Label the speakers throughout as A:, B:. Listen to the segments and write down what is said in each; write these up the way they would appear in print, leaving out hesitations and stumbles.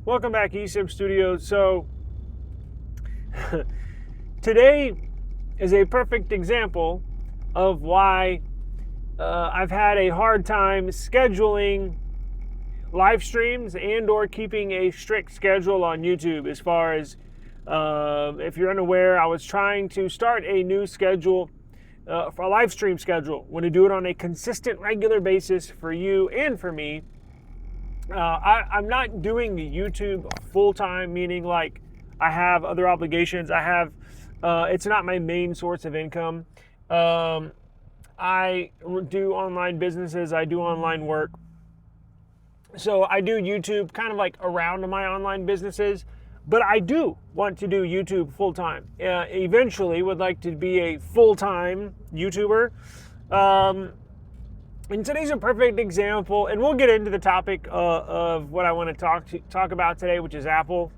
A: Welcome back, eSIM Studios. So, today is a perfect example of why I've had a hard time scheduling live streams and or keeping a strict schedule on YouTube. As far as, if you're unaware, I was trying to start a new schedule for a live stream schedule. I want to do it on a consistent, regular basis for you and for me. I'm not doing YouTube full-time, meaning like I have other obligations. It's not my main source of income. I do online businesses. I do online work. So I do YouTube kind of like around my online businesses, but I do want to do YouTube full-time. Eventually would like to be a full-time YouTuber. And today's a perfect example, and we'll get into the topic of what I want to talk about today, which is Apple.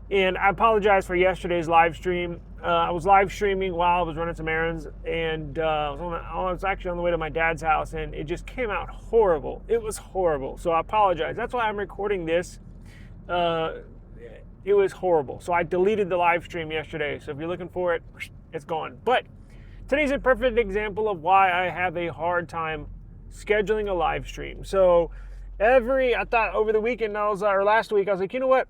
A: And I apologize for yesterday's live stream. I was live streaming while I was running some errands, and I was actually on the way to my dad's house, and it just came out horrible. It was horrible, so I apologize. That's why I'm recording this. It was horrible, so I deleted the live stream yesterday. So if you're looking for it, it's gone. But today's a perfect example of why I have a hard time scheduling a live stream. So I thought over the weekend, or last week, I was like, you know what?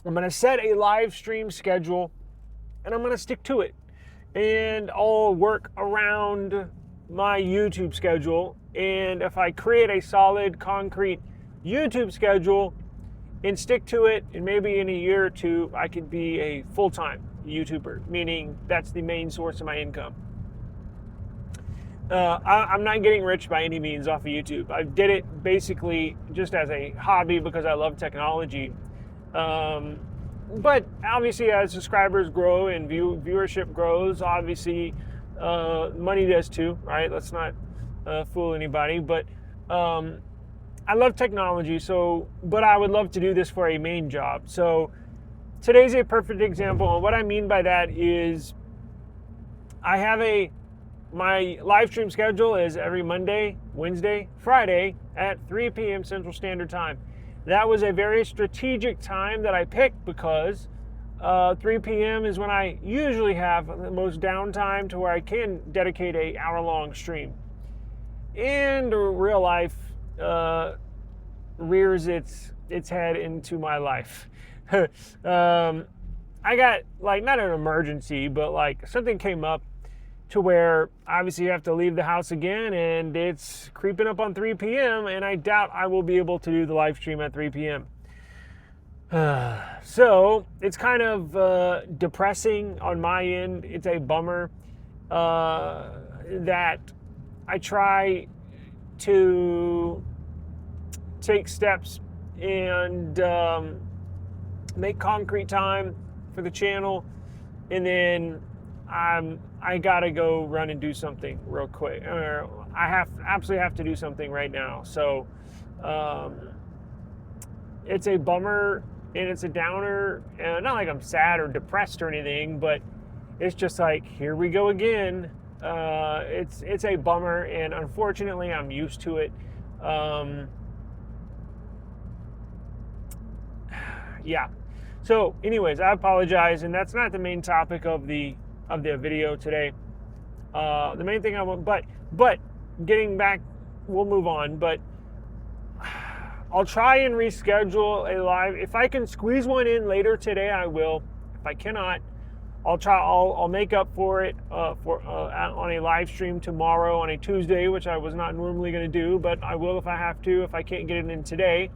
A: I'm going to set a live stream schedule and I'm going to stick to it. And I'll work around my YouTube schedule. And if I create a solid, concrete YouTube schedule and stick to it, and maybe in a year or two, I could be a full-time YouTuber, meaning that's the main source of my income. I'm not getting rich by any means off of YouTube. I did it basically just as a hobby because I love technology. But obviously as subscribers grow and viewership grows, obviously money does too, right? Let's not fool anybody. But I love technology, but I would love to do this for a main job. So today's a perfect example, and what I mean by that is my live stream schedule is every Monday, Wednesday, Friday at 3 p.m. Central Standard Time. That was a very strategic time that I picked because 3 p.m. is when I usually have the most downtime to where I can dedicate an hour-long stream. And real life rears its head into my life. I got not an emergency, but something came up to where obviously you have to leave the house again, and it's creeping up on 3 p.m. and I doubt I will be able to do the live stream at 3 p.m. So it's kind of depressing on my end. It's a bummer that I try to take steps and make concrete time for the channel, and then I gotta go run and do something real quick. I absolutely have to do something right now. So it's a bummer and it's a downer. Not like I'm sad or depressed or anything, but it's just like, here we go again. It's a bummer, and unfortunately I'm used to it. Yeah. So anyways, I apologize, and that's not the main topic of the video today. The main thing I want, but getting back, we'll move on, but I'll try and reschedule a live. If I can squeeze one in later today, I will. If I cannot, I'll make up for it on a live stream tomorrow on a Tuesday, which I was not normally going to do, but I will if I have to, if I can't get it in today.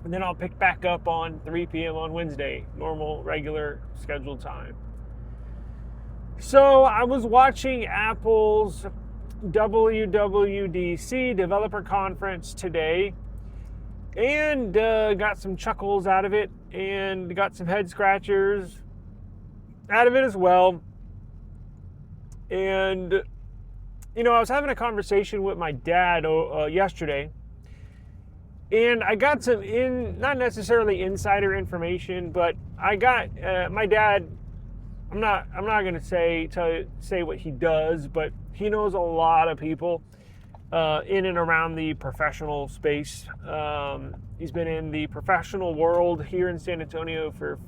A: And then I'll pick back up on 3 p.m. on Wednesday, normal, regular scheduled time. So I was watching Apple's WWDC developer conference today, and got some chuckles out of it, and got some head scratchers out of it as well. And I was having a conversation with my dad yesterday, and I got some not necessarily insider information, but I got my dad. I'm not going to say what he does, but he knows a lot of people in and around the professional space. He's been in the professional world here in San Antonio for,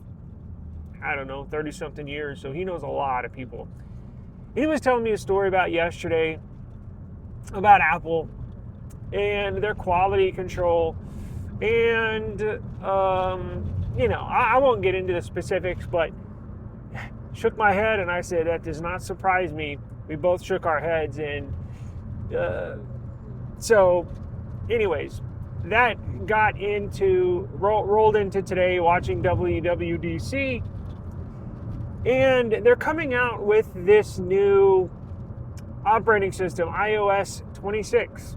A: I don't know, 30-something years, so he knows a lot of people. He was telling me a story about yesterday about Apple and their quality control. And, I won't get into the specifics, but shook my head and I said, that does not surprise me. We both shook our heads. And so anyways, that rolled into today watching WWDC. And they're coming out with this new operating system, iOS 26.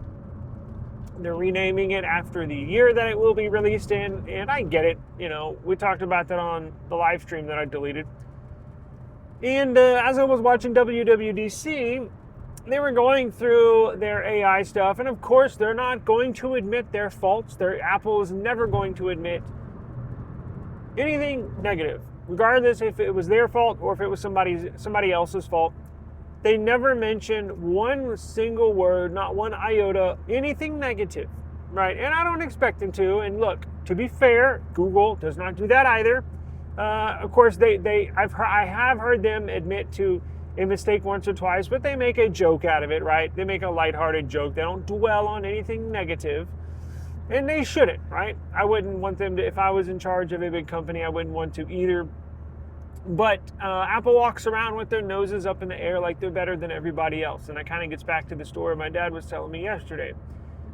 A: They're renaming it after the year that it will be released in, and I get it. We talked about that on the live stream that I deleted. And as I was watching WWDC, they were going through their AI stuff, and of course, they're not going to admit their faults. Apple is never going to admit anything negative, regardless if it was their fault or if it was somebody else's fault. They never mentioned one single word, not one iota, anything negative, right? And I don't expect them to. And look, to be fair, Google does not do that either. Of course, I have heard them admit to a mistake once or twice, but they make a joke out of it, right? They make a lighthearted joke. They don't dwell on anything negative, and they shouldn't, right? I wouldn't want them to. If I was in charge of a big company, I wouldn't want to either. But Apple walks around with their noses up in the air like they're better than everybody else. And that kind of gets back to the story my dad was telling me yesterday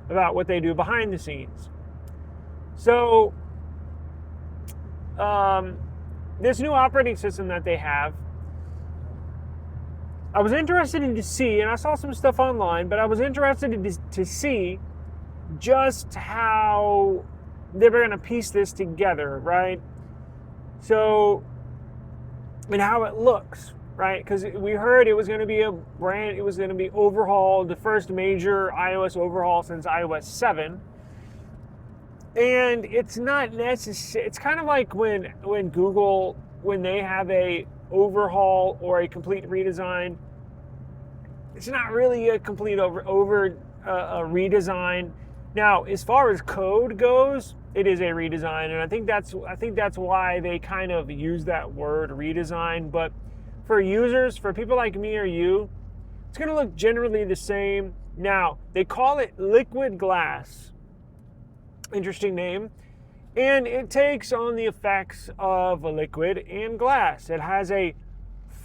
A: about what they do behind the scenes. So this new operating system that they have, I was interested to see, and I saw some stuff online, but I was interested to see just how they were going to piece this together, right? So, and how it looks, right? Because we heard it was going to be overhauled, the first major iOS overhaul since iOS 7. And it's not necessary. It's kind of like when Google, when they have a overhaul or a complete redesign, it's not really a complete redesign. Now, as far as code goes, it is a redesign, and I think that's why they kind of use that word redesign. But for users, for people like me or you, it's going to look generally the same. Now, they call it liquid glass. Interesting name. And it takes on the effects of a liquid and glass. It has a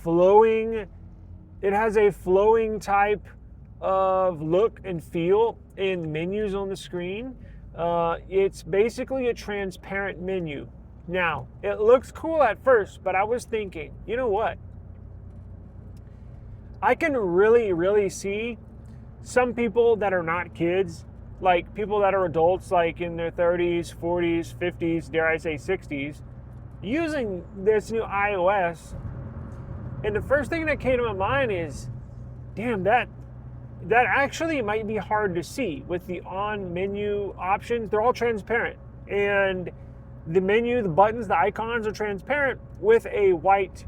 A: flowing type of look and feel in menus on the screen. It's basically a transparent menu. Now, it looks cool at first, but I was thinking, you know what? I can really, really see some people that are not kids, like people that are adults, like in their 30s, 40s, 50s, dare I say 60s, using this new iOS. And the first thing that came to my mind is, damn, that actually might be hard to see with the on menu options. They're all transparent, and the menu, the buttons, the icons are transparent with a white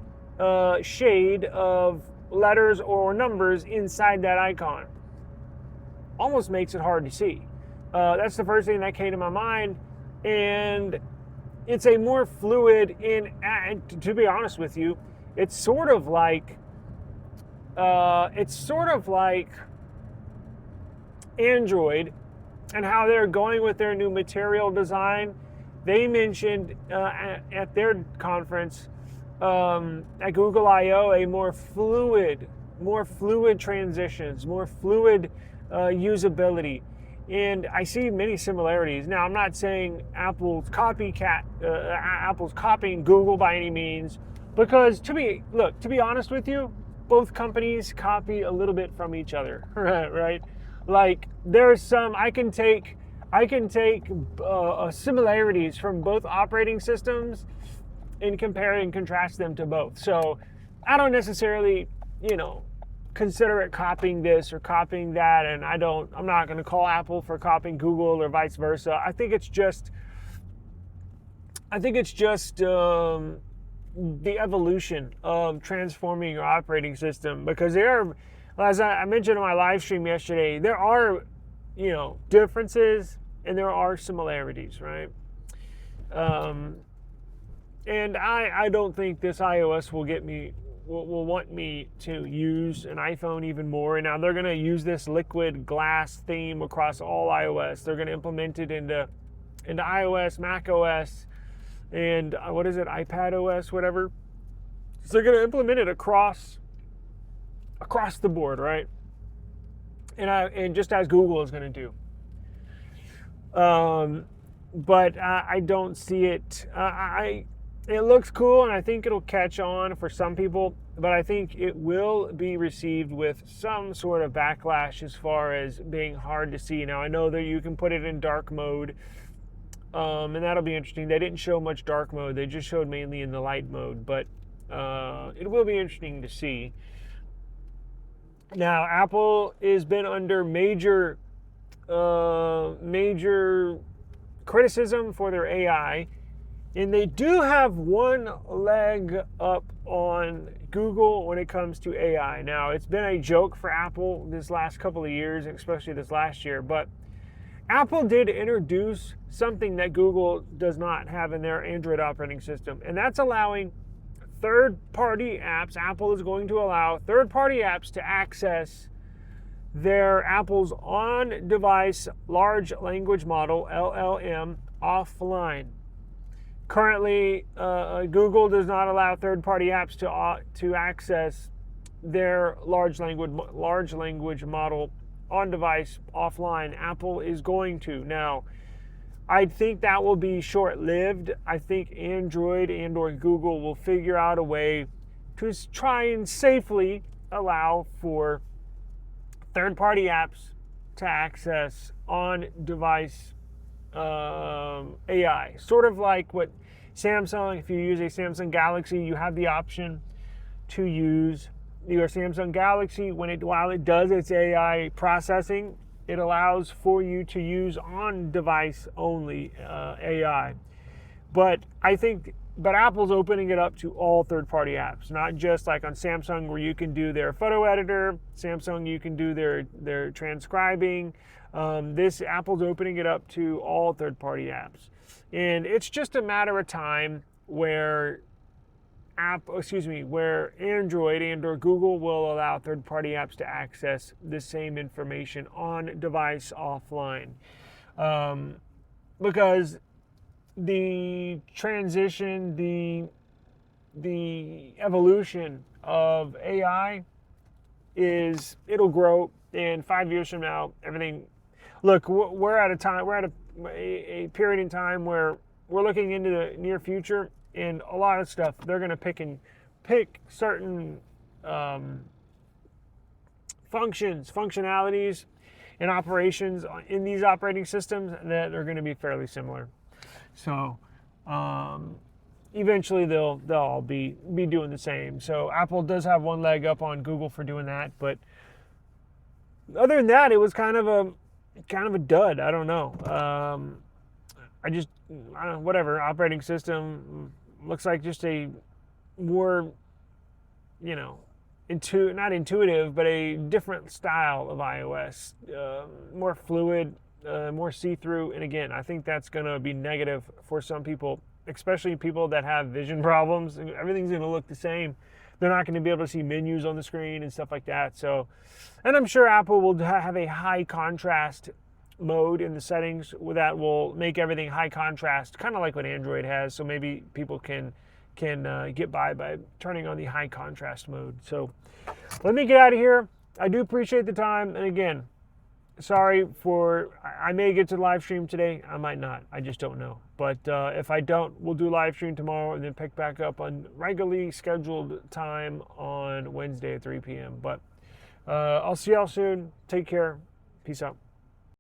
A: shade of letters or numbers inside that icon. Almost makes it hard to see. That's the first thing that came to my mind, and it's a more fluid and to be honest with you, it's sort of like Android and how they're going with their new material design. They mentioned at their conference at Google I/O a more fluid transitions, more fluid usability, and I see many similarities. Now, I'm not saying Apple's copying Google by any means, because to be honest with you, both companies copy a little bit from each other, right? Like there's some I can take similarities from both operating systems and compare and contrast them to both. So I don't necessarily, consider it copying this or copying that, and I'm not going to call Apple for copying Google or vice versa. I think it's just the evolution of transforming your operating system, because as I mentioned in my live stream yesterday, there are, differences and there are similarities, right? And I don't think this iOS will want me to use an iPhone even more. And now they're going to use this liquid glass theme across all iOS. They're going to implement it into iOS, Mac OS, and iPad OS, whatever. So they're going to implement it across the board, right? And just as Google is going to do. But I don't see it. It looks cool, and I think it'll catch on for some people, but I think it will be received with some sort of backlash as far as being hard to see. Now, I know that you can put it in dark mode, and that'll be interesting. They didn't show much dark mode. They just showed mainly in the light mode, but it will be interesting to see. Now, Apple has been under major criticism for their AI. And they do have one leg up on Google when it comes to AI. Now, it's been a joke for Apple this last couple of years, especially this last year, but Apple did introduce something that Google does not have in their Android operating system, and that's allowing third-party apps. Apple is going to allow third-party apps to access their Apple's on-device large language model, LLM, offline. Currently, Google does not allow third-party apps to access their large language model on device offline. Apple is going to. Now, I think that will be short-lived. I think Android and/or Google will figure out a way to try and safely allow for third-party apps to access on-device AI, sort of like what Samsung, if you use a Samsung Galaxy, you have the option to use your Samsung Galaxy while it does its AI processing, it allows for you to use on-device only AI. But Apple's opening it up to all third-party apps, not just like on Samsung where you can do their photo editor, Samsung you can do their transcribing. Apple's opening it up to all third-party apps. And it's just a matter of time where Android and/or Google will allow third-party apps to access the same information on device offline. Because the transition, the evolution of AI it'll grow, and 5 years from now, everything. Look, we're at a period in time where we're looking into the near future, and a lot of stuff they're going to pick certain functionalities and operations in these operating systems that are going to be fairly similar. So eventually they'll all be doing the same. So Apple does have one leg up on Google for doing that, but other than that, it was kind of a dud. I don't know. Whatever operating system looks like just a more, not intuitive, but a different style of iOS, more fluid, more see-through. And again, I think that's going to be negative for some people, especially people that have vision problems. Everything's going to look the same. They're not going to be able to see menus on the screen and stuff like that. So, and I'm sure Apple will have a high contrast mode in the settings that will make everything high contrast, kind of like what Android has. So maybe people can get by turning on the high contrast mode. So let me get out of here. I do appreciate the time. And again, sorry I may get to live stream today. I might not. I just don't know. But if I don't, we'll do live stream tomorrow and then pick back up on regularly scheduled time on Wednesday at 3 p.m. But I'll see y'all soon. Take care. Peace out.